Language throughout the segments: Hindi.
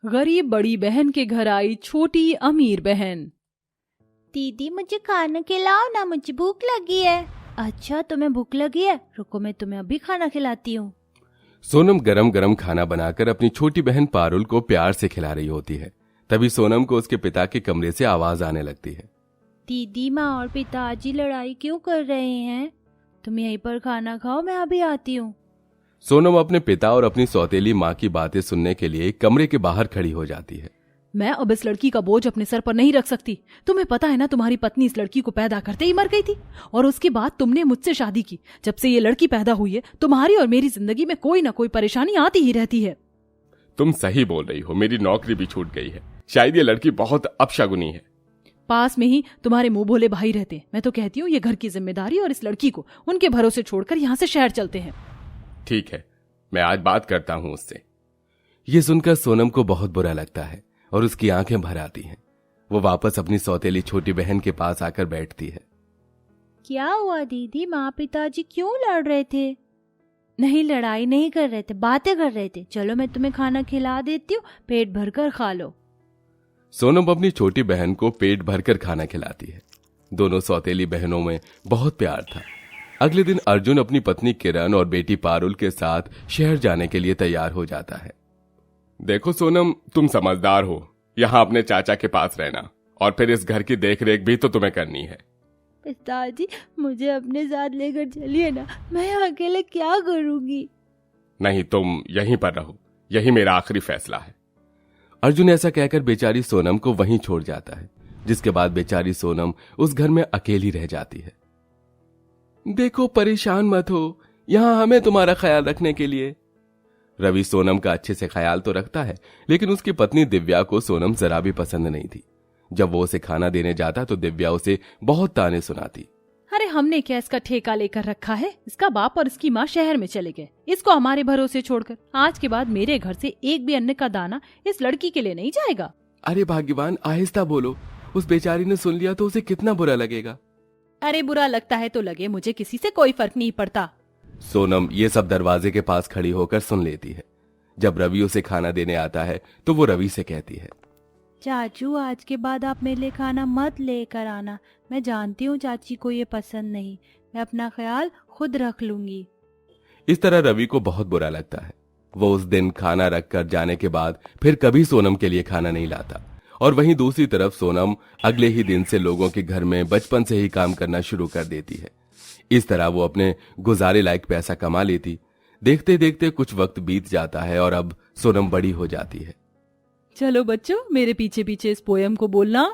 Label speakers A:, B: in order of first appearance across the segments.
A: गरीब बड़ी बहन के घर आई छोटी अमीर बहन।
B: दीदी मुझे खाना खिलाओ ना, मुझे भूख लगी है। अच्छा तुम्हें भूख लगी है, रुको मैं तुम्हें अभी खाना खिलाती हूँ।
C: सोनम गरम गरम खाना बनाकर अपनी छोटी बहन पारुल को प्यार से खिला रही होती है। तभी सोनम को उसके पिता के कमरे से आवाज आने लगती है।
B: दीदी माँ और पिताजी लड़ाई क्यों कर रहे हैं? तुम यहीं पर खाना खाओ, मैं अभी आती हूँ।
C: सोनम अपने पिता और अपनी सौतेली माँ की बातें सुनने के लिए कमरे के बाहर खड़ी हो जाती है।
A: मैं अब इस लड़की का बोझ अपने सर पर नहीं रख सकती। तुम्हें पता है ना, तुम्हारी पत्नी इस लड़की को पैदा करते ही मर गई थी और उसके बाद तुमने मुझसे शादी की। जब से ये लड़की पैदा हुई है, तुम्हारी और मेरी जिंदगी में कोई ना कोई परेशानी आती ही रहती है।
C: तुम सही बोल रही हो, मेरी नौकरी भी छूट गई है। शायद ये लड़की बहुत अपशगुनी है।
A: पास में ही तुम्हारे मुंह भोले भाई रहते हैं। मैं तो कहती हूँ ये घर की जिम्मेदारी और इस लड़की को उनके भरोसे छोड़कर यहाँ से शहर चलते हैं।
C: ठीक है, मैं आज बात करता हूँ उससे। ये सुनकर सोनम को बहुत बुरा लगता है और उसकी आंखें भर आती हैं। वो वापस अपनी सौतेली छोटी बहन के पास आकर बैठती है।
B: क्या हुआ दीदी, माँ पिताजी क्यों लड़ रहे थे? नहीं, लड़ाई नहीं कर रहे थे, बातें कर रहे थे। चलो मैं तुम्हें खाना खिला देती हूँ, पेट भरकर खा लो।
C: सोनम अपनी छोटी बहन को पेट भरकर खाना खिलाती है। दोनों सौतेली बहनों में बहुत प्यार था। अगले दिन अर्जुन अपनी पत्नी किरण और बेटी पारुल के साथ शहर जाने के लिए तैयार हो जाता है। देखो सोनम, तुम समझदार हो, यहाँ अपने चाचा के पास रहना और फिर इस घर की देखरेख भी तो तुम्हें करनी है।
B: पिताजी मुझे अपने साथ लेकर चलिए ना, मैं अकेले क्या करूंगी?
C: नहीं, तुम यहीं पर रहो, यही मेरा आखिरी फैसला है। अर्जुन ऐसा कहकर बेचारी सोनम को वहीं छोड़ जाता है, जिसके बाद बेचारी सोनम उस घर में अकेली रह जाती है। देखो परेशान मत हो, यहां हमें तुम्हारा ख्याल रखने के लिए। रवि सोनम का अच्छे से ख्याल तो रखता है, लेकिन उसकी पत्नी दिव्या को सोनम जरा भी पसंद नहीं थी। जब वो उसे खाना देने जाता तो दिव्या उसे बहुत ताने सुनाती।
A: अरे हमने क्या इसका ठेका लेकर रखा है? इसका बाप और इसकी माँ शहर में चले गए, इसको हमारे भरोसे छोड़कर। आज के बाद मेरे घर से एक भी अन्न का दाना इस लड़की के लिए नहीं जाएगा।
C: अरे भाग्यवान, आहिस्ता बोलो, उस बेचारी ने सुन लिया तो उसे कितना बुरा लगेगा।
A: अरे बुरा लगता है तो लगे, मुझे किसी से कोई फर्क नहीं पड़ता।
C: सोनम ये सब दरवाजे के पास खड़ी होकर सुन लेती है। जब रवि उसे खाना देने आता है तो वो रवि से कहती है,
B: चाचू आज के बाद आप मेरे लिए खाना मत लेकर आना। मैं जानती हूँ चाची को ये पसंद नहीं, मैं अपना ख्याल खुद रख लूंगी।
C: इस तरह रवि को बहुत बुरा लगता है। वो उस दिन खाना रखकर जाने के बाद फिर कभी सोनम के लिए खाना नहीं लाता। और वहीं दूसरी तरफ सोनम अगले ही दिन से लोगों के घर में बचपन से ही काम करना शुरू कर देती है। इस तरह वो अपने गुजारे लायक पैसा कमा लेती। देखते देखते कुछ वक्त बीत जाता है और अब सोनम बड़ी हो जाती है।
A: चलो बच्चों, मेरे पीछे पीछे इस पोयम को बोलना।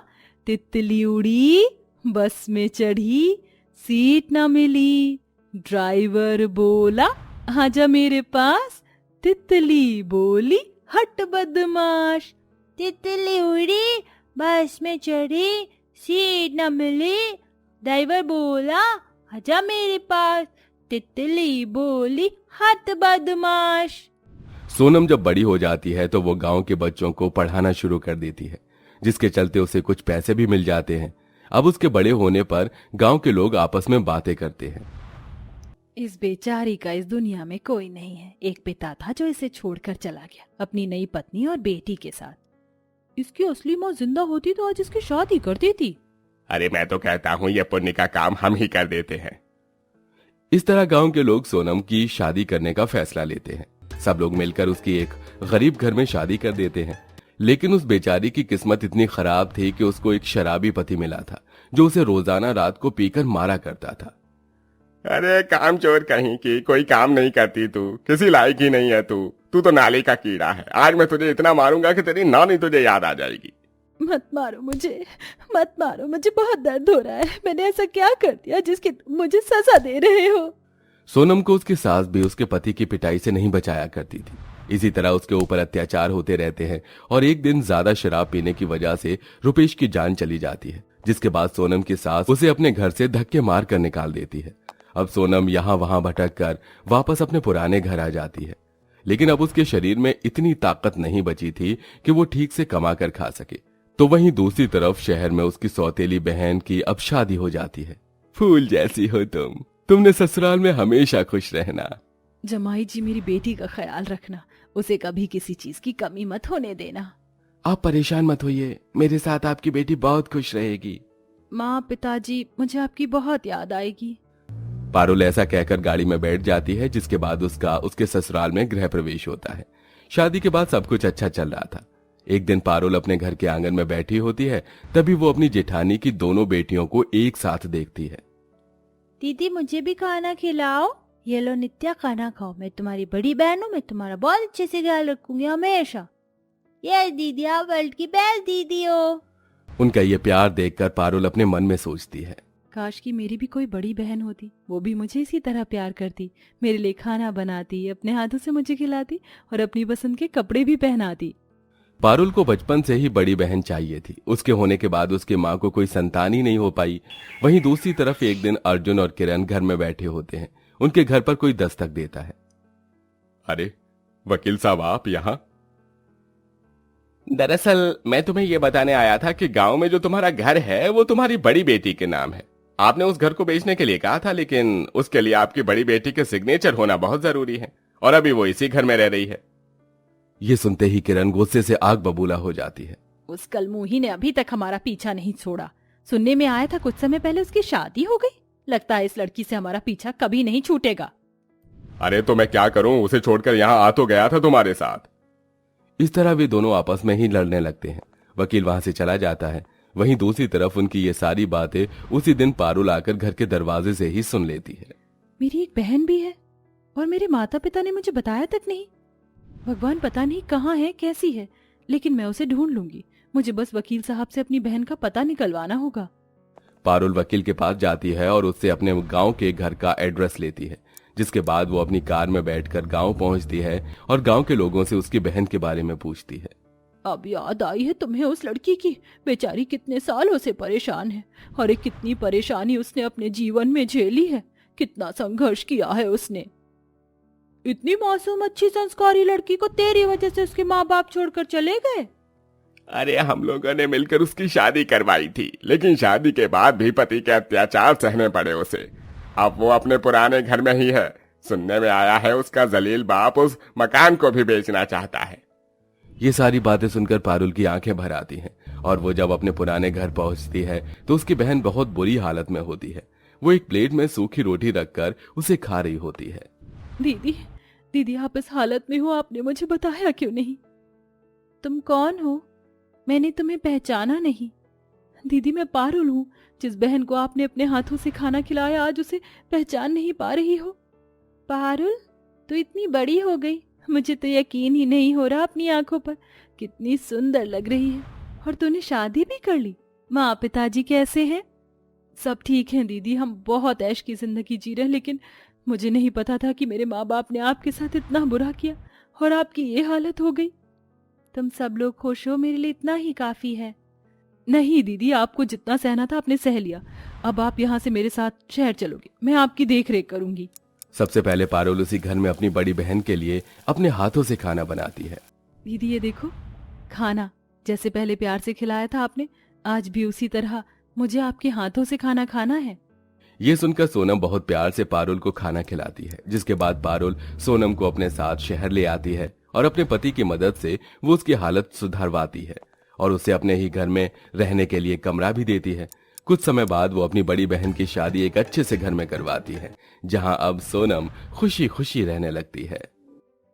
A: तितली उड़ी, बस में चढ़ी, सीट ना मिली, ड्राइवर बोला आजा मेरे पास। तितली बोली हट बदमाश।
B: तितली उड़ी, बस में चढ़ी, सीट न मिली, ड्राइवर बोला आजा मेरे पास। तितली बोली हट बदमाश।
C: सोनम जब बड़ी हो जाती है तो वो गांव के बच्चों को पढ़ाना शुरू कर देती है, जिसके चलते उसे कुछ पैसे भी मिल जाते हैं। अब उसके बड़े होने पर गांव के लोग आपस में बातें करते हैं।
A: इस बेचारी का इस दुनिया में कोई नहीं है। एक पिता था जो इसे छोड़कर चला गया अपनी नई पत्नी और बेटी के साथ। इसकी असली माँ जिंदा होती तो आज इसकी शादी कर देती।
C: अरे मैं तो कहता हूँ ये पुण्य का काम हम ही कर देते हैं। इस तरह गांव के लोग सोनम की शादी करने का फैसला लेते हैं। सब लोग मिलकर उसकी एक गरीब घर में शादी कर देते हैं। लेकिन उस बेचारी की किस्मत इतनी खराब थी कि उसको एक शराबी पति मिला था जो उसे रोजाना रात को पीकर मारा करता था। अरे काम चोर कहीं की, कोई काम नहीं करती तू, किसी लायक ही नहीं है तू तो नाली का कीड़ा है। आज मैं तुझे इतना मारूंगा कि तेरी नानी तुझे याद आ जाएगी।
A: मत मारो मुझे, मत मारो मुझे, बहुत दर्द हो रहा है। मैंने ऐसा क्या कर दिया जिसकी तुम मुझे सजा दे रहे हो?
C: सोनम को उसकी सास भी उसके पति की पिटाई से नहीं बचाया करती थी। इसी तरह उसके ऊपर अत्याचार होते रहते हैं और एक दिन ज्यादा शराब पीने की वजह से रुपेश की जान चली जाती है, जिसके बाद सोनम की सास उसे अपने घर से धक्के मार कर निकाल देती है। अब सोनम यहाँ वहां भटक कर वापस अपने पुराने घर आ जाती है, लेकिन अब उसके शरीर में इतनी ताकत नहीं बची थी कि वो ठीक से कमा कर खा सके। तो वहीं दूसरी तरफ शहर में उसकी सौतेली बहन की अब शादी हो जाती है। फूल जैसी हो तुमने ससुराल में हमेशा खुश रहना।
A: जमाई जी मेरी बेटी का ख्याल रखना, उसे कभी किसी चीज की कमी मत होने देना।
C: आप परेशान मत होइए, मेरे साथ आपकी बेटी बहुत खुश रहेगी।
A: माँ पिताजी, मुझे आपकी बहुत याद आएगी।
C: पारुल ऐसा कहकर गाड़ी में बैठ जाती है, जिसके बाद उसका उसके ससुराल में गृह प्रवेश होता है। शादी के बाद सब कुछ अच्छा चल रहा था। एक दिन पारुल अपने घर के आंगन में बैठी होती है, तभी वो अपनी जेठानी की दोनों बेटियों को एक साथ देखती है।
B: दीदी मुझे भी खाना खिलाओ। ये लो नित्या, खाना खाओ। मैं तुम्हारी बड़ी बहन हूँ, मैं तुम्हारा बहुत अच्छे से ख्याल रखूंगी हमेशा। ये दीदी, आप वर्ल्ड की बेस्ट दीदी हो।
C: उनका ये प्यार देखकर पारुल अपने मन में सोचती है,
A: काश कि मेरी भी कोई बड़ी बहन होती, वो भी मुझे इसी तरह प्यार करती, मेरे लिए खाना बनाती, अपने हाथों से मुझे खिलाती और अपनी पसंद के कपड़े भी पहनाती।
C: पारुल को बचपन से ही बड़ी बहन चाहिए थी। उसके होने के बाद उसकी माँ को कोई संतान ही नहीं हो पाई। वहीं दूसरी तरफ एक दिन अर्जुन और किरण घर में बैठे होते हैं। उनके घर पर कोई दस्तक देता है। अरे वकील साहब, आप यहाँ? दरअसल मैं तुम्हें यह बताने आया था कि गांव में जो तुम्हारा घर है वो तुम्हारी बड़ी बेटी के नाम है। आपने उस घर को बेचने के लिए कहा था, लेकिन उसके लिए आपकी बड़ी बेटी के सिग्नेचर होना बहुत जरूरी है और अभी वो इसी घर में रह रही है। ये सुनते ही किरण गुस्से से आग बबूला हो जाती है।
A: उस कलमुही ने अभी तक हमारा पीछा नहीं छोड़ा। सुनने में आया था कुछ समय पहले उसकी शादी हो गई। लगता है इस लड़की से हमारा पीछा कभी नहीं छूटेगा।
C: अरे तो मैं क्या करूं, उसे छोड़कर यहाँ आ तो गया था तुम्हारे साथ। इस तरह वे दोनों आपस में ही लड़ने लगते हैं। वकील वहां से चला जाता है। वहीं दूसरी तरफ उनकी ये सारी बातें उसी दिन पारुल आकर घर के दरवाजे से ही सुन लेती है।
A: मेरी एक बहन भी है और मेरे माता पिता ने मुझे बताया तक नहीं। भगवान पता नहीं कहाँ है, कैसी है, लेकिन मैं उसे ढूंढ लूंगी। मुझे बस वकील साहब से अपनी बहन का पता निकलवाना होगा।
C: पारुल वकील के पास जाती है और उससे अपने गांव के घर का एड्रेस लेती है, जिसके बाद वो अपनी कार में बैठकर गांव पहुंचती है और गांव के लोगों से उसकी बहन के बारे में पूछती है।
A: अब याद आई है तुम्हें उस लड़की की? बेचारी कितने सालों से परेशान है और एक कितनी परेशानी उसने अपने जीवन में झेली है, कितना संघर्ष किया है उसने। इतनी मासूम अच्छी संस्कारी लड़की को तेरी वजह से उसके माँ बाप छोड़कर चले गए।
C: अरे हम लोगों ने मिलकर उसकी शादी करवाई थी, लेकिन शादी के बाद भी पति के अत्याचार सहने पड़े उसे। अब वो अपने पुराने घर में ही है। सुनने में आया है उसका जलील बाप उस मकान को भी बेचना चाहता है। ये सारी बातें सुनकर पारुल की आंखें भर आती हैं और वो जब अपने पुराने घर पहुंचती है तो उसकी बहन बहुत बुरी हालत में होती है। वो एक प्लेट में सूखी रोटी रखकर उसे खा रही होती है।
A: दीदी, दीदी आप इस हालत में हो, आपने मुझे बताया क्यों नहीं? तुम कौन हो? मैंने तुम्हें पहचाना नहीं। दीदी मैं पारुल हूँ, जिस बहन को आपने अपने हाथों से खाना खिलाया, आज उसे पहचान नहीं पा रही हो। पारुल, तू इतनी बड़ी हो गई, मुझे तो यकीन ही नहीं हो रहा अपनी आंखों पर। कितनी सुंदर लग रही है। और तूने शादी भी कर ली। माँ पिताजी कैसे हैं? सब ठीक हैं दीदी, हम बहुत ऐश की जिंदगी जी रहे हैं, लेकिन मुझे नहीं पता था कि मेरे माँ बाप ने आपके साथ इतना बुरा किया और आपकी ये हालत हो गई। तुम सब लोग खुश हो, मेरे लिए इतना ही काफी है। नहीं दीदी, आपको जितना सहना था आपने सह लिया। अब आप यहाँ से मेरे साथ शहर चलोगे, मैं आपकी देख रेख करूंगी।
C: सबसे पहले पारुल उसी घर में अपनी बड़ी बहन के लिए अपने हाथों से खाना बनाती है।
A: दीदी ये देखो, खाना जैसे पहले प्यार से खिलाया था आपने, आज भी उसी तरह मुझे आपके हाथों से खाना खाना है।
C: ये सुनकर सोनम बहुत प्यार से पारुल को खाना खिलाती है, जिसके बाद पारुल सोनम को अपने साथ शहर ले आती है और अपने पति की मदद से वो उसकी हालत सुधारवाती है और उसे अपने ही घर में रहने के लिए कमरा भी देती है। कुछ समय बाद वो अपनी बड़ी बहन की शादी एक अच्छे से घर में करवाती है, जहां अब सोनम खुशी खुशी रहने लगती है।